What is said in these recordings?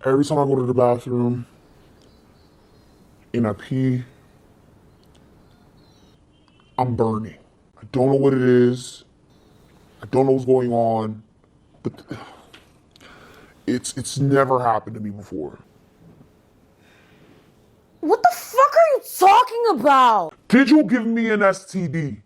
Every time I go to the bathroom and I pee, I'm burning. I don't know what it is. I don't know what's going on, but it's never happened to me before. What the fuck are you talking about? Did you give me an STD?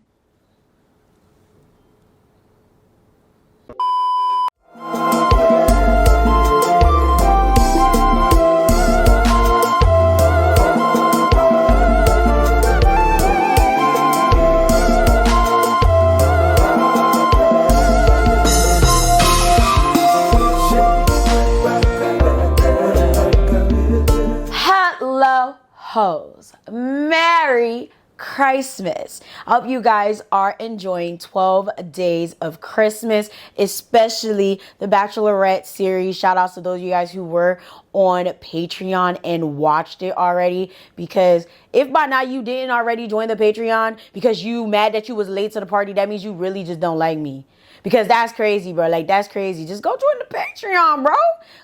Hello, hoes. Merry Christmas. I hope you guys are enjoying 12 days of Christmas, especially the Bachelorette series. Shout outs to those of you guys who were on Patreon and watched it already, because if by now you didn't already join the Patreon because you mad that you was late to the party, that means you really just don't like me. Because that's crazy, bro. Like, that's crazy. Just go join the Patreon, bro.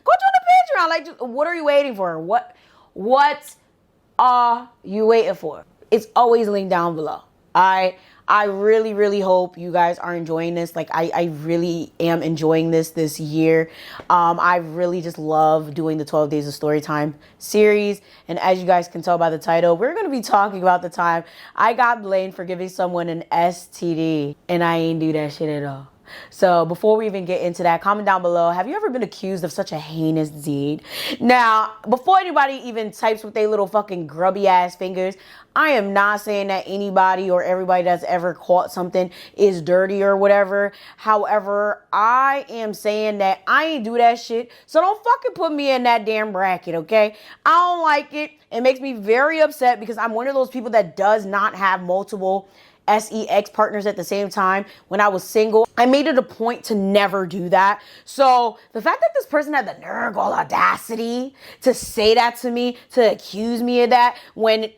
Go join the Patreon. Like, what are you waiting for? What are you waiting for? It's always linked down below. I really, really hope you guys are enjoying this. Like, I really am enjoying this year. I really just love doing the 12 Days of Storytime series. And as you guys can tell by the title, we're going to be talking about the time I got blamed for giving someone an STD. And I ain't do that shit at all. So before we even get into that, comment down below, have you ever been accused of such a heinous deed? Now, before anybody even types with their little fucking grubby ass fingers, I am not saying that anybody or everybody that's ever caught something is dirty or whatever. However, I am saying that I ain't do that shit. So don't fucking put me in that damn bracket, okay? I don't like it. It makes me very upset because I'm one of those people that does not have multiple sex partners at the same time. When I was single, I made it a point to never do that. So the fact that this person had the nerve, all audacity to say that to me, to accuse me of that, when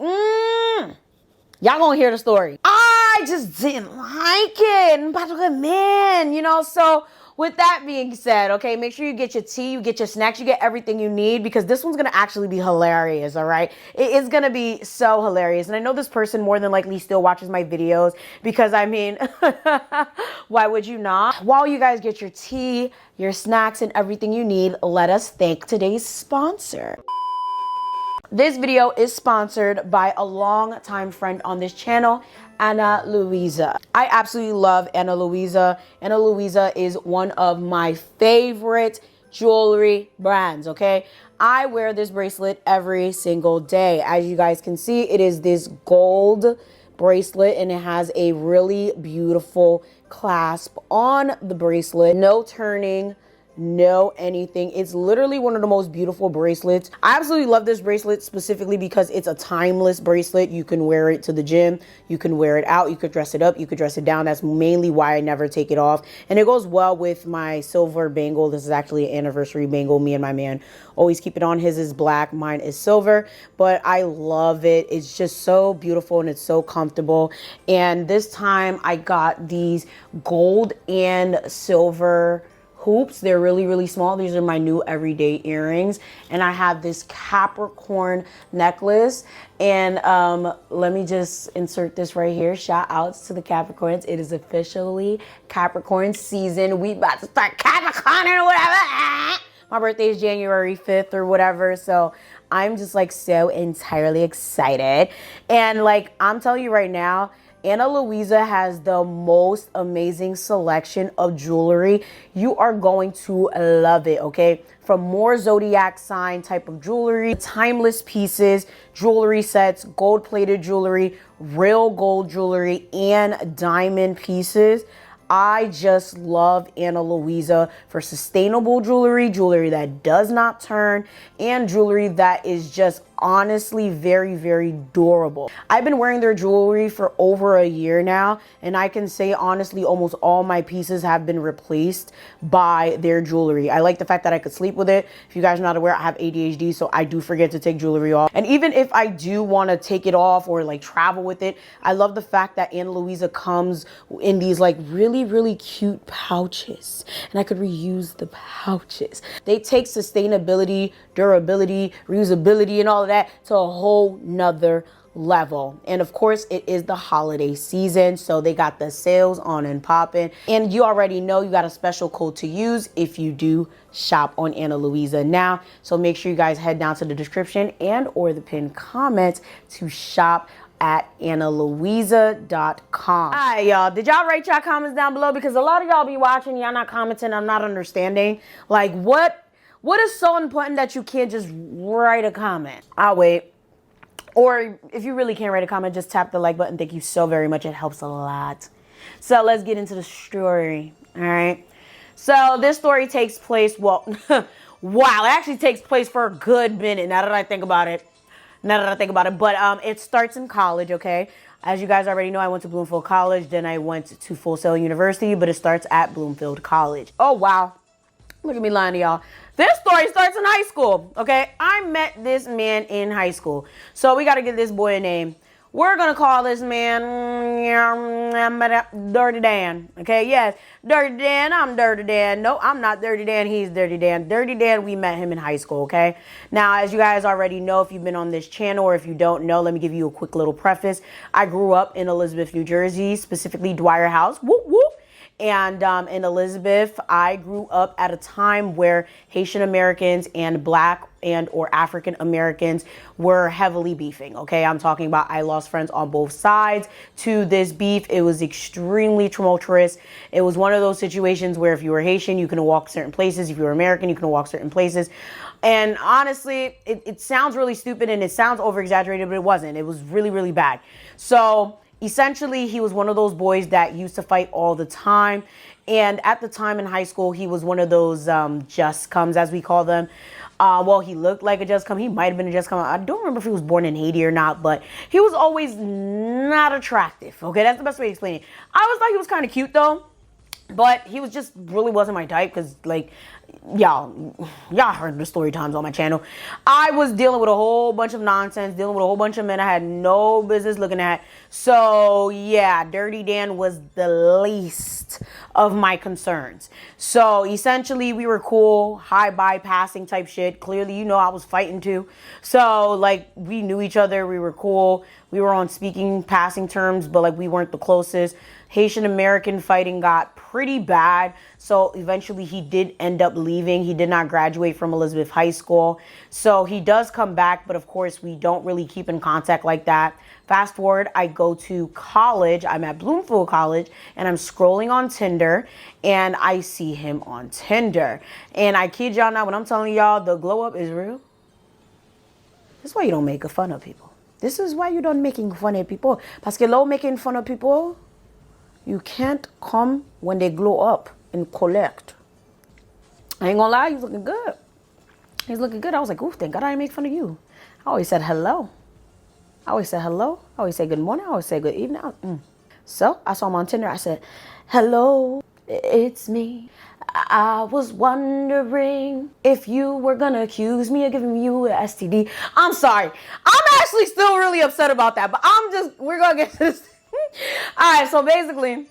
y'all gonna hear the story. I just didn't like it. I'm about to get man, you know. So with that being said, okay, make sure you get your tea, you get your snacks, you get everything you need, because this one's going to actually be hilarious, all right? It is going to be so hilarious. And I know this person more than likely still watches my videos because, I mean, why would you not? While you guys get your tea, your snacks, and everything you need, let us thank today's sponsor. This video is sponsored by a longtime friend on this channel, Ana Luisa. I absolutely love Ana Luisa. Ana Luisa is one of my favorite jewelry brands, okay? I wear this bracelet every single day. As you guys can see, it is this gold bracelet and it has a really beautiful clasp on the bracelet. No turning, no anything. It's literally one of the most beautiful bracelets. I absolutely love this bracelet specifically because it's a timeless bracelet. You can wear it to the gym, you can wear it out, you could dress it up, you could dress it down. That's mainly why I never take it off. And it goes well with my silver bangle. This is actually an anniversary bangle. Me and my man always keep it on. His is black, mine is silver, but I love it. It's just so beautiful and it's so comfortable. And this time I got these gold and silver hoops. They're really, really small. These are my new everyday earrings. And I have this Capricorn necklace. And let me just insert this right here. Shout outs to the Capricorns. It is officially Capricorn season. We about to start Capricorn or whatever. My birthday is January 5th or whatever. So I'm just like so entirely excited. And like, I'm telling you right now, Ana Luisa has the most amazing selection of jewelry. You are going to love it, okay? From more zodiac sign type of jewelry, timeless pieces, jewelry sets, gold-plated jewelry, real gold jewelry, and diamond pieces. I just love Ana Luisa for sustainable jewelry, jewelry that does not turn, and jewelry that is just honestly very, very durable. I've been wearing their jewelry for over a year now, and I can say honestly almost all my pieces have been replaced by their jewelry. I like the fact that I could sleep with it. If you guys are not aware, I have ADHD, so I do forget to take jewelry off. And even if I do want to take it off or like travel with it, I love the fact that Ana Luisa comes in these like really, really cute pouches, and I could reuse the pouches. They take sustainability, durability, reusability, and all of that to a whole nother level. And of course, it is the holiday season, so they got the sales on and popping. And you already know you got a special code to use if you do shop on Ana Luisa now. So make sure you guys head down to the description and or the pinned comments to shop at analuisa.com. All right, y'all. Did y'all write y'all comments down below? Because a lot of y'all be watching, y'all not commenting. I'm not understanding. Like, what is so important that you can't just write a comment? I'll wait. Or if you really can't write a comment, just tap the like button. Thank you so very much. It helps a lot. So let's get into the story. All right. So this story takes place, well, wow, it actually takes place for a good minute now that I think about it. But it starts in college, okay? As you guys already know, I went to Bloomfield College. Then I went to Full Sail University, but it starts at Bloomfield College. Oh, wow. Look at me lying to y'all. This story starts in high school, okay? I met this man in high school. So we got to give this boy a name. We're going to call this man Dirty Dan, okay? Yes, Dirty Dan, I'm Dirty Dan. No, I'm not Dirty Dan, he's Dirty Dan. Dirty Dan, we met him in high school, okay? Now, as you guys already know, if you've been on this channel or if you don't know, let me give you a quick little preface. I grew up in Elizabeth, New Jersey, specifically Dwyer House. Whoop, whoop. And in Elizabeth, I grew up at a time where Haitian Americans and Black and or African Americans were heavily beefing. Okay, I'm talking about I lost friends on both sides to this beef. It was extremely tumultuous. It was one of those situations where if you were Haitian, you couldn't walk certain places. If you were American, you couldn't walk certain places. And honestly, it sounds really stupid and it sounds over exaggerated, but it wasn't. It was really, really bad. So essentially, he was one of those boys that used to fight all the time. And at the time in high school, he was one of those just comes, as we call them. Well, he looked like a just come. He might have been a just come. I don't remember if he was born in Haiti or not, but he was always not attractive. Okay, that's the best way to explain it. I always thought he was kind of cute, though. But he was just really wasn't my type because, like, y'all heard the story times on my channel. I was dealing with a whole bunch of nonsense, dealing with a whole bunch of men I had no business looking at. So, yeah, Dirty Dan was the least of my concerns. So, essentially, we were cool, high bypassing type shit. Clearly, you know, I was fighting too. So, like, we knew each other. We were cool. We were on speaking, passing terms, but, like, we weren't the closest. Haitian American fighting got pretty bad. So eventually he did end up leaving. He did not graduate from Elizabeth High School. So he does come back, but of course we don't really keep in contact like that. Fast forward, I go to college. I'm at Bloomfield College and I'm scrolling on Tinder and I see him on Tinder. And I kid y'all not when I'm telling y'all the glow up is real. This is why you don't make fun of people. This is why you don't making fun of people. Parce que là, making fun of people, you can't come when they glow up and collect. I ain't gonna lie, he's looking good. He's looking good. I was like, ooh, thank God I didn't make fun of you. I always said hello. I always said hello. I always say good morning. I always say good evening. So I saw him on Tinder. I said, hello, it's me. I was wondering if you were gonna accuse me of giving you an STD. I'm sorry. I'm actually still really upset about that, but we're gonna get to this. All right, so basically,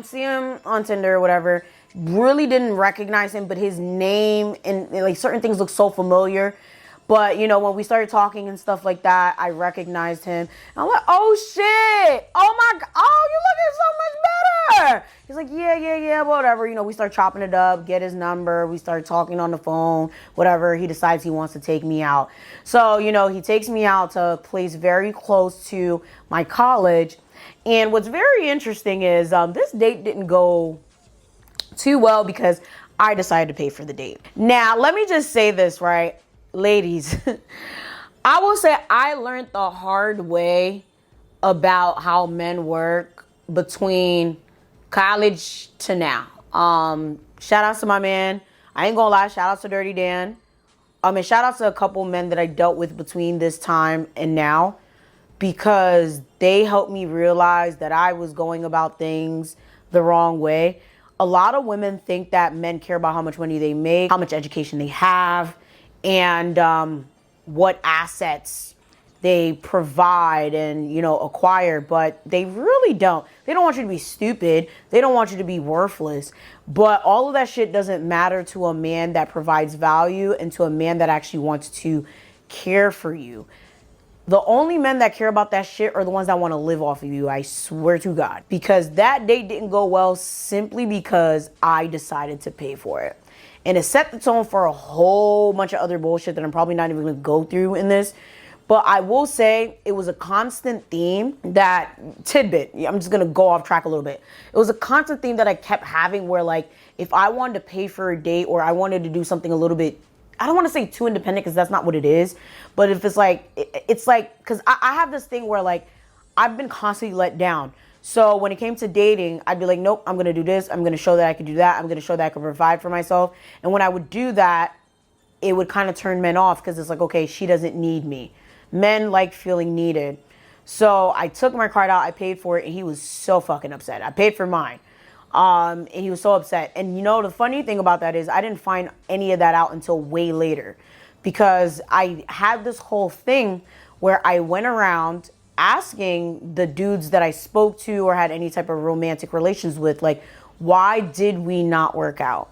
see him on Tinder or whatever. Really didn't recognize him, but his name and like certain things look so familiar. But you know, when we started talking and stuff like that, I recognized him. And I'm like, oh shit! Oh my God! Oh, you looking so much better! He's like, yeah, whatever. You know, we start chopping it up, get his number. We start talking on the phone, whatever. He decides he wants to take me out. So, you know, he takes me out to a place very close to my college. And what's very interesting is this date didn't go too well because I decided to pay for the date. Now, let me just say this, right? Ladies, I will say I learned the hard way about how men work between college to now. Shout out to my man. I ain't gonna lie, shout out to Dirty Dan. And shout out to a couple men that I dealt with between this time and now, because they helped me realize that I was going about things the wrong way. A lot of women think that men care about how much money they make, how much education they have, and what assets they provide and, you know, acquire, but they really don't. They don't want you to be stupid. They don't want you to be worthless. But all of that shit doesn't matter to a man that provides value and to a man that actually wants to care for you. The only men that care about that shit are the ones that want to live off of you, I swear to God. Because that date didn't go well simply because I decided to pay for it. And it set the tone for a whole bunch of other bullshit that I'm probably not even going to go through in this. But I will say it was a constant theme that, tidbit, I'm just going to go off track a little bit. It was a constant theme that I kept having where, like, if I wanted to pay for a date or I wanted to do something a little bit, I don't want to say too independent because that's not what it is. But if it's like, because I have this thing where, like, I've been constantly let down. So when it came to dating, I'd be like, nope, I'm going to do this. I'm going to show that I can do that. I'm going to show that I can provide for myself. And when I would do that, it would kind of turn men off because it's like, okay, she doesn't need me. Men like feeling needed. So I took my card out, I paid for it, and he was so fucking upset. I paid for mine. And he was so upset. And you know, the funny thing about that is I didn't find any of that out until way later, because I had this whole thing where I went around asking the dudes that I spoke to or had any type of romantic relations with, like, why did we not work out?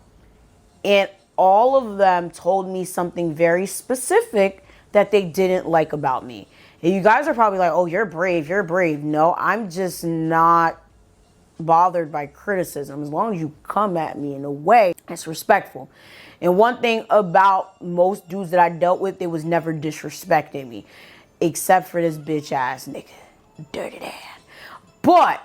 And all of them told me something very specific that they didn't like about me. And you guys are probably like, oh, you're brave, you're brave. No, I'm just not bothered by criticism as long as you come at me in a way that's respectful. And one thing about most dudes that I dealt with, they was never disrespecting me, except for this bitch ass nigga, Dirty Dan. But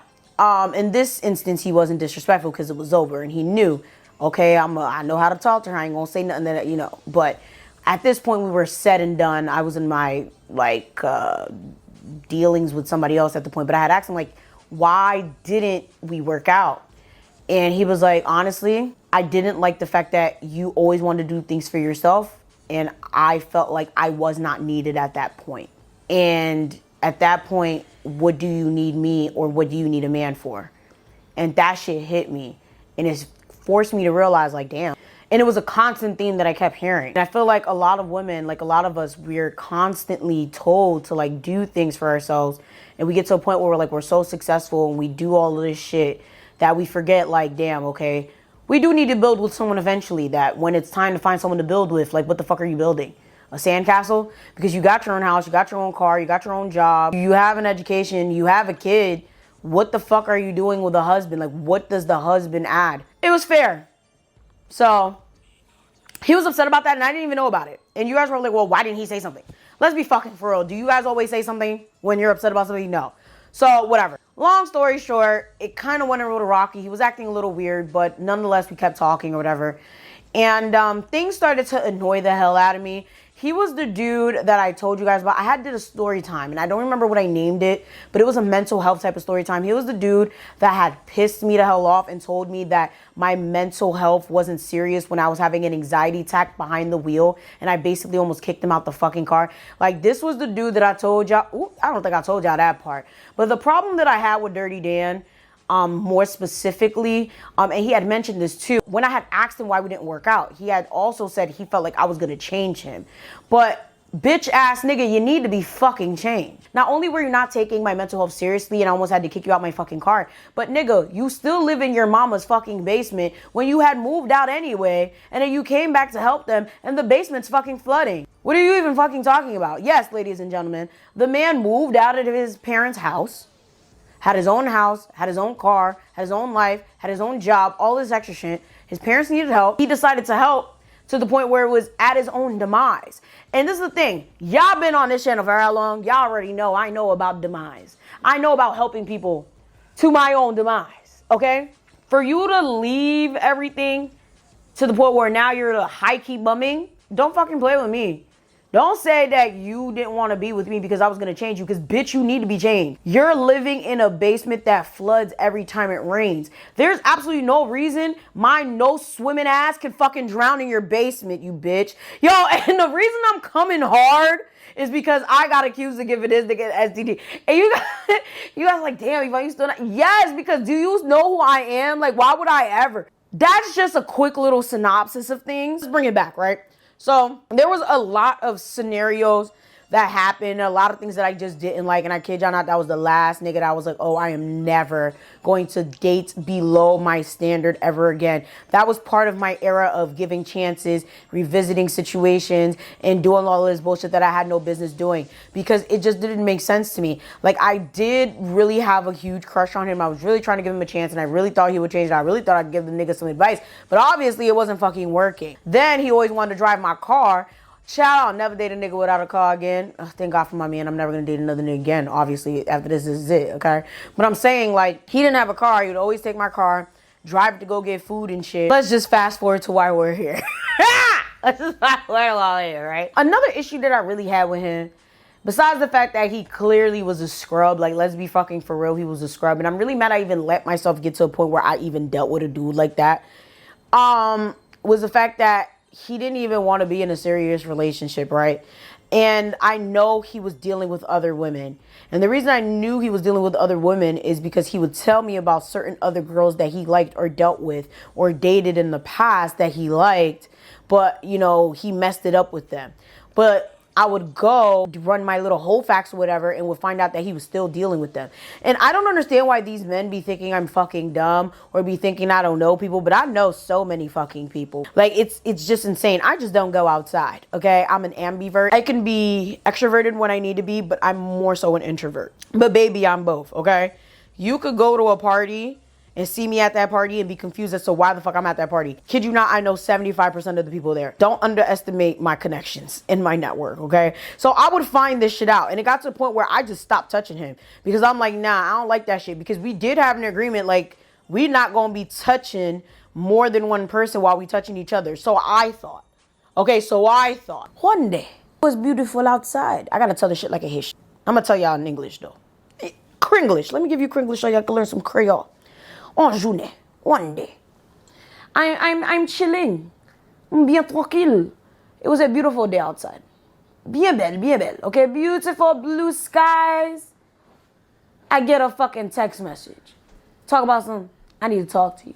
in this instance, he wasn't disrespectful because it was over and he knew, okay, I know how to talk to her. I ain't gonna say nothing that, you know. But at this point, we were said and done. I was in my, like, dealings with somebody else at the point. But I had asked him, like, why didn't we work out? And he was like, honestly, I didn't like the fact that you always wanted to do things for yourself. And I felt like I was not needed at that point. And at that point, what do you need me or what do you need a man for? And that shit hit me. And it's forced me to realize, like, damn. And it was a constant theme that I kept hearing. And I feel like a lot of women, like a lot of us, we're constantly told to, like, do things for ourselves. And we get to a point where we're so successful and we do all of this shit that we forget, like, damn, okay, we do need to build with someone eventually. That when it's time to find someone to build with, like, what the fuck are you building? A sandcastle? Because you got your own house, you got your own car, you got your own job, you have an education, you have a kid. What the fuck are you doing with a husband? Like, what does the husband add? It was fair. So he was upset about that and I didn't even know about it. And you guys were like, well, why didn't he say something? Let's be fucking for real. Do you guys always say something when you're upset about something? No. So whatever. Long story short, it kind of went a little rocky. He was acting a little weird, but nonetheless, we kept talking or whatever. And things started to annoy the hell out of me. He was the dude that I told you guys about. I did a story time, and I don't remember what I named it, but it was a mental health type of story time. He was the dude that had pissed me the hell off and told me that my mental health wasn't serious when I was having an anxiety attack behind the wheel, and I basically almost kicked him out the fucking car. Like, this was the dude that I told y'all. Ooh, I don't think I told y'all that part. But the problem that I had with Dirty Dan, more specifically, and he had mentioned this too, when I had asked him why we didn't work out, he had also said he felt like I was gonna change him. But bitch ass nigga, you need to be fucking changed. Not only were you not taking my mental health seriously and I almost had to kick you out my fucking car, but nigga, you still live in your mama's fucking basement when you had moved out anyway, and then you came back to help them and the basement's fucking flooding. What are you even fucking talking about? Yes, ladies and gentlemen, the man moved out of his parents' house, had his own house, had his own car, had his own life, had his own job, all this extra shit. His parents needed help. He decided to help to the point where it was at his own demise. And this is the thing. Y'all been on this channel for how long? Y'all already know I know about demise. I know about helping people to my own demise, okay? For you to leave everything to the point where now you're high-key bumming, don't fucking play with me. Don't say that you didn't want to be with me because I was going to change you, because bitch, you need to be changed. You're living in a basement that floods every time it rains. There's absolutely no reason my no swimming ass can fucking drown in your basement, you bitch. Yo, and the reason I'm coming hard is because I got accused of giving this nigga STD. And you guys like, damn, Yvonne, you still not? Yes, because do you know who I am? Like, why would I ever? That's just a quick little synopsis of things. Let's bring it back, right? So there was a lot of scenarios that happened, a lot of things that I just didn't like. And I kid y'all not, that was the last nigga that I was like, oh, I am never going to date below my standard ever again. That was part of my era of giving chances, revisiting situations, and doing all this bullshit that I had no business doing, because it just didn't make sense to me. Like, I did really have a huge crush on him. I was really trying to give him a chance, and I really thought he would change, and I really thought I'd give the nigga some advice. But obviously it wasn't fucking working. Then he always wanted to drive my car. Child, I'll never date a nigga without a car again. Thank God for my man. I'm never going to date another nigga again. Obviously, after this is it, okay? But I'm saying, like, he didn't have a car. He would always take my car, drive it to go get food and shit. Let's just fast forward to why we're here. Let's just fast forward while we're here, right? Another issue that I really had with him, besides the fact that he clearly was a scrub, like, let's be fucking for real, he was a scrub. And I'm really mad I even let myself get to a point where I even dealt with a dude like that, was the fact that he didn't even want to be in a serious relationship, right? And I know he was dealing with other women. And the reason I knew he was dealing with other women is because he would tell me about certain other girls that he liked or dealt with or dated in the past that he liked, but, you know, he messed it up with them. But I would go run my little whole facts or whatever and would find out that he was still dealing with them. And I don't understand why these men be thinking I'm fucking dumb or be thinking I don't know people, but I know so many fucking people. Like, it's just insane. I just don't go outside, okay? I'm an ambivert. I can be extroverted when I need to be, but I'm more so an introvert. But baby, I'm both, okay? You could go to a party and see me at that party and be confused as to why the fuck I'm at that party. Kid you not, I know 75% of the people there. Don't underestimate my connections in my network, okay? So I would find this shit out. And it got to the point where I just stopped touching him because I'm like, nah, I don't like that shit. Because we did have an agreement, like, we're not going to be touching more than one person while we touching each other. So I thought, one day it was beautiful outside. I got to tell this shit like a Haitian. I'm going to tell y'all in English though. Kringlish. Let me give you Kringlish so y'all can learn some Creole. One day, I'm chilling, bien tranquille. It was a beautiful day outside. Bien belle, okay? Beautiful blue skies. I get a fucking text message. Talk about something. I need to talk to you.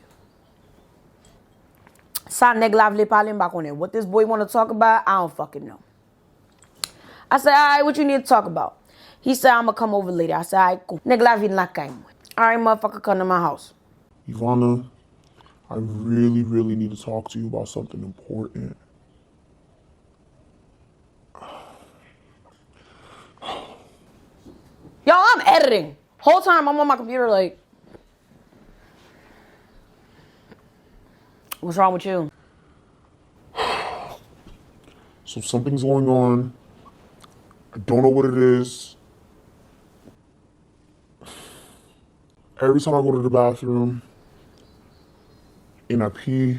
What this boy want to talk about, I don't fucking know. I said, all right, what you need to talk about? He said, I'm going to come over later. I said, all right, cool. All right, motherfucker, come to my house. Yvana, I really need to talk to you about something important. Yo, I'm editing. Whole time I'm on my computer like, what's wrong with you? So something's going on. I don't know what it is. Every time I go to the bathroom and I pee,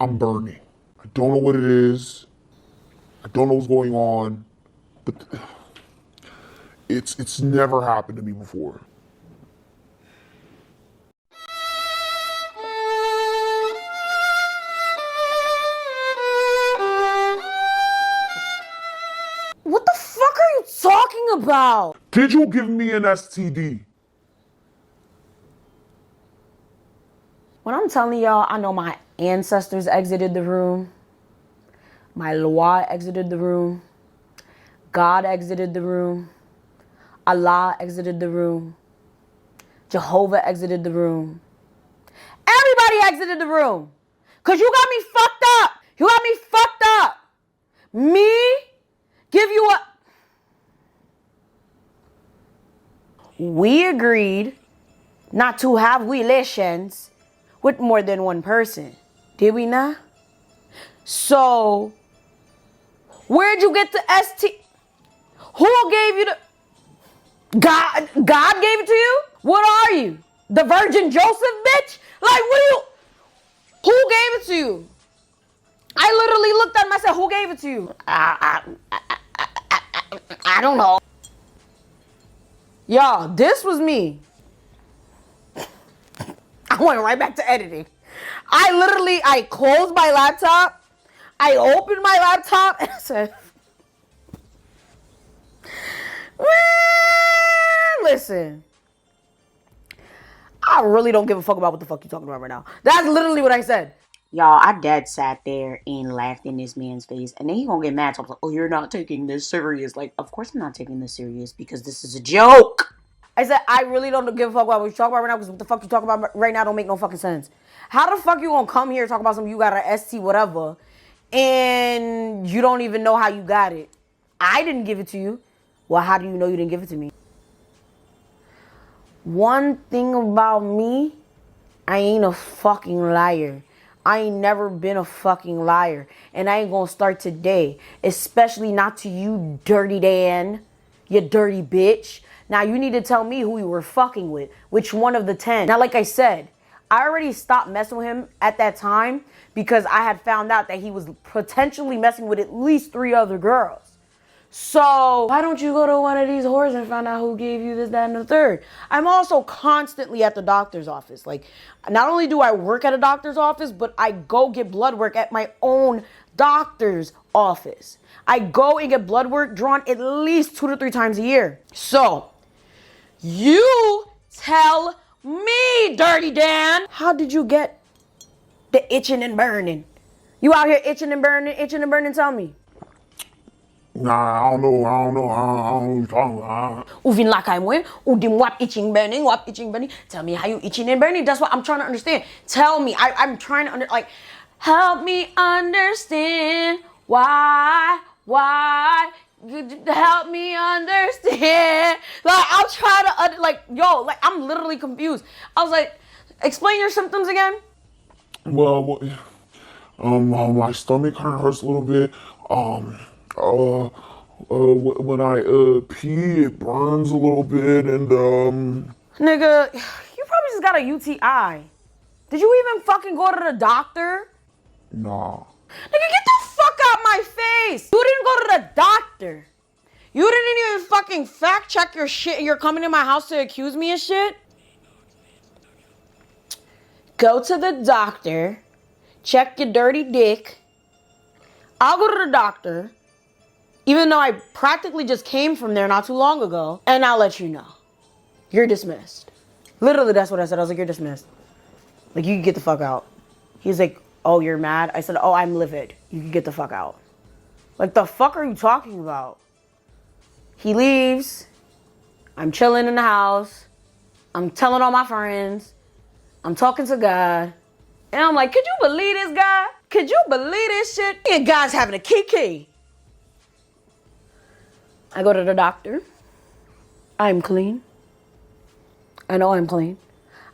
I'm burning. I don't know what it is. I don't know what's going on, but it's never happened to me before. What the fuck are you talking about? Did you give me an STD? When I'm telling y'all, I know my ancestors exited the room. My Loa exited the room. God exited the room. Allah exited the room. Jehovah exited the room. Everybody exited the room. Because you got me fucked up. You got me fucked up. Me? Give you a... We agreed not to have relations with more than one person. Did we not? So, where'd you get the ST? Who gave you the... God gave it to you? What are you? The Virgin Joseph, bitch? Like, what do you... Who gave it to you? I I literally looked at him. I said, who gave it to you? I don't know. Y'all, this was me. I went right back to editing. I closed my laptop. I opened my laptop and I said, man, listen. I really don't give a fuck about what the fuck you're talking about right now. That's literally what I said. Y'all, I dead sat there and laughed in this man's face. And then he gonna get mad. So I was like, oh, you're not taking this serious. Like, of course I'm not taking this serious because this is a joke. I said, I really don't give a fuck about what you're talking about right now because what the fuck you're talking about right now don't make no fucking sense. How the fuck you gonna come here and talk about something you got an ST whatever and you don't even know how you got it? I didn't give it to you. Well, how do you know you didn't give it to me? One thing about me, I ain't a fucking liar. I ain't never been a fucking liar. And I ain't gonna start today. Especially not to you, Dirty Dan. You dirty bitch. Now you need to tell me who you were fucking with. Which one of the 10? Now, like I said, I already stopped messing with him at that time because I had found out that he was potentially messing with at least 3 other girls. So why don't you go to one of these whores and find out who gave you this, that, and the third? I'm also constantly at the doctor's office. Like, not only do I work at a doctor's office, but I go get blood work at my own doctor's office. I go and get blood work drawn at least 2 to 3 times a year. So you tell me, Dirty Dan, how did you get the itching and burning? You out here itching and burning, tell me. Nah, I don't know what you're talking about. Ou vin la kay mwen, ou dim wap itching burning. Tell me how you itching and burning. That's what I'm trying to understand. Tell me. I'm trying to help me understand why. Help me understand. Like, I'll try to, I'm literally confused. I was like, explain your symptoms again. Well, my stomach kind of hurts a little bit. When I pee, it burns a little bit, and Nigga, you probably just got a UTI. Did you even fucking go to the doctor? nah. Nigga, get the fuck out my face! You didn't go to the doctor. You didn't even fucking fact check your shit and you're coming to my house to accuse me of shit? Go to the doctor, check your dirty dick. I'll go to the doctor, even though I practically just came from there not too long ago, and I'll let you know. You're dismissed. Literally, that's what I said. I was like, you're dismissed. Like, you can get the fuck out. He's like, oh, you're mad? I said, oh, I'm livid. You can get the fuck out. Like, the fuck are you talking about? He leaves. I'm chilling in the house. I'm telling all my friends. I'm talking to God. And I'm like, could you believe this guy? Could you believe this shit? And God's having a kiki. I go to the doctor. I'm clean. I know I'm clean.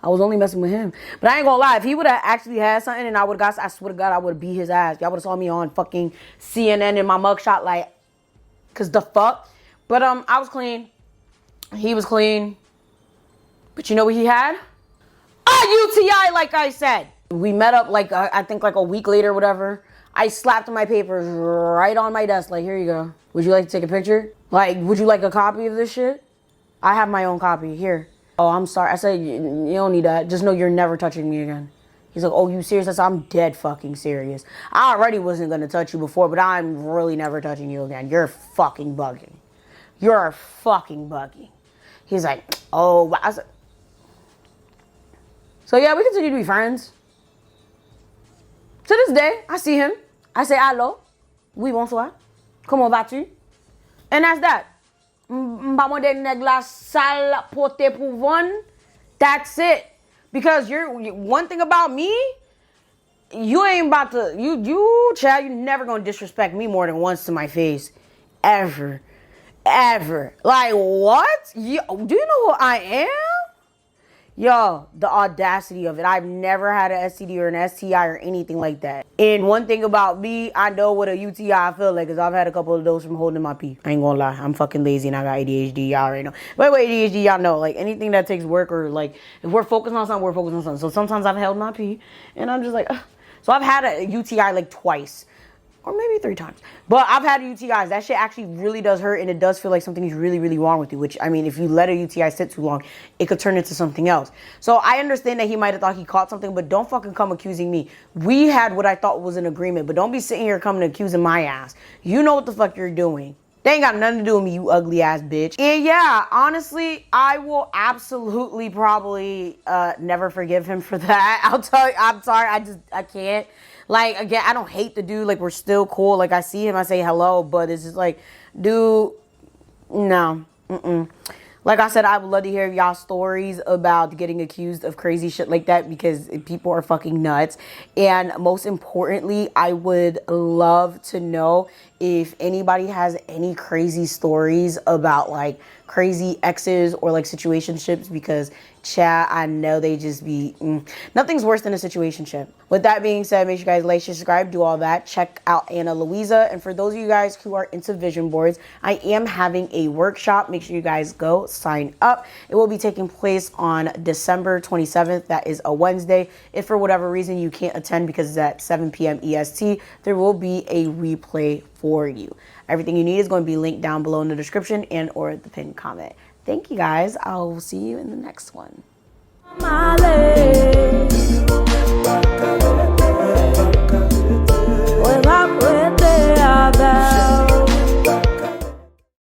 I was only messing with him. But I ain't gonna lie. If he would have actually had something and I swear to God, I would have beat his ass. Y'all would have saw me on fucking CNN in my mugshot, like, cause the fuck. But I was clean. He was clean. But you know what he had? A UTI, like I said. We met up I think a week later, whatever. I slapped my papers right on my desk. Like, here you go. Would you like to take a picture? Like, would you like a copy of this shit? I have my own copy. Here. Oh, I'm sorry. I said, you don't need that. Just know you're never touching me again. He's like, oh, you serious? I said, I'm dead fucking serious. I already wasn't going to touch you before, but I'm really never touching you again. You're fucking bugging. You're fucking bugging. He's like, oh, I said, so yeah, we continue to be friends. To this day, I see him. I say, allô? Oui, bonsoir. Comment vas-tu? And that's that. That's it. Because one thing about me, you ain't about to, child, you never gonna disrespect me more than once to my face. Ever. Like, what? Do you know who I am? Yo, the audacity of it. I've never had an STD or an STI or anything like that. And one thing about me, I know what a UTI I feel like because I've had a couple of those from holding my pee. I ain't gonna lie. I'm fucking lazy and I got ADHD. Y'all already know. By the way, ADHD, y'all know. Like, anything that takes work or, like, if we're focused on something, we're focused on something. So sometimes I've held my pee and I'm just like, ugh. So I've had a UTI, like, twice. or maybe 3 times. But I've had UTIs. That shit actually really does hurt, and it does feel like something is really, really wrong with you, which, I mean, if you let a UTI sit too long, it could turn into something else. So I understand that he might have thought he caught something, but don't fucking come accusing me. We had what I thought was an agreement, but don't be sitting here coming accusing my ass. You know what the fuck you're doing. They ain't got nothing to do with me, you ugly ass bitch. And yeah, honestly, I will absolutely probably never forgive him for that. I'll tell you, I'm sorry, I can't. Like, again, I don't hate the dude. Like, we're still cool. Like, I see him, I say hello, but it's just like, dude, no. Like I said, I would love to hear y'all stories about getting accused of crazy shit like that, because people are fucking nuts. And most importantly, I would love to know if anybody has any crazy stories about like crazy exes or like situationships, because chat, I know they just be nothing's worse than a situationship. With that being said, make sure you guys like, share, subscribe, do all that. Check out Anna Louisa. And for those of you guys who are into vision boards, I am having a workshop. Make sure you guys go sign up. It will be taking place on December 27th. That is a Wednesday. If for whatever reason you can't attend because it's at 7 p.m. EST, there will be a replay for you. Everything you need is going to be linked down below in the description and or the pinned comment. Thank you guys. I'll see you in the next one.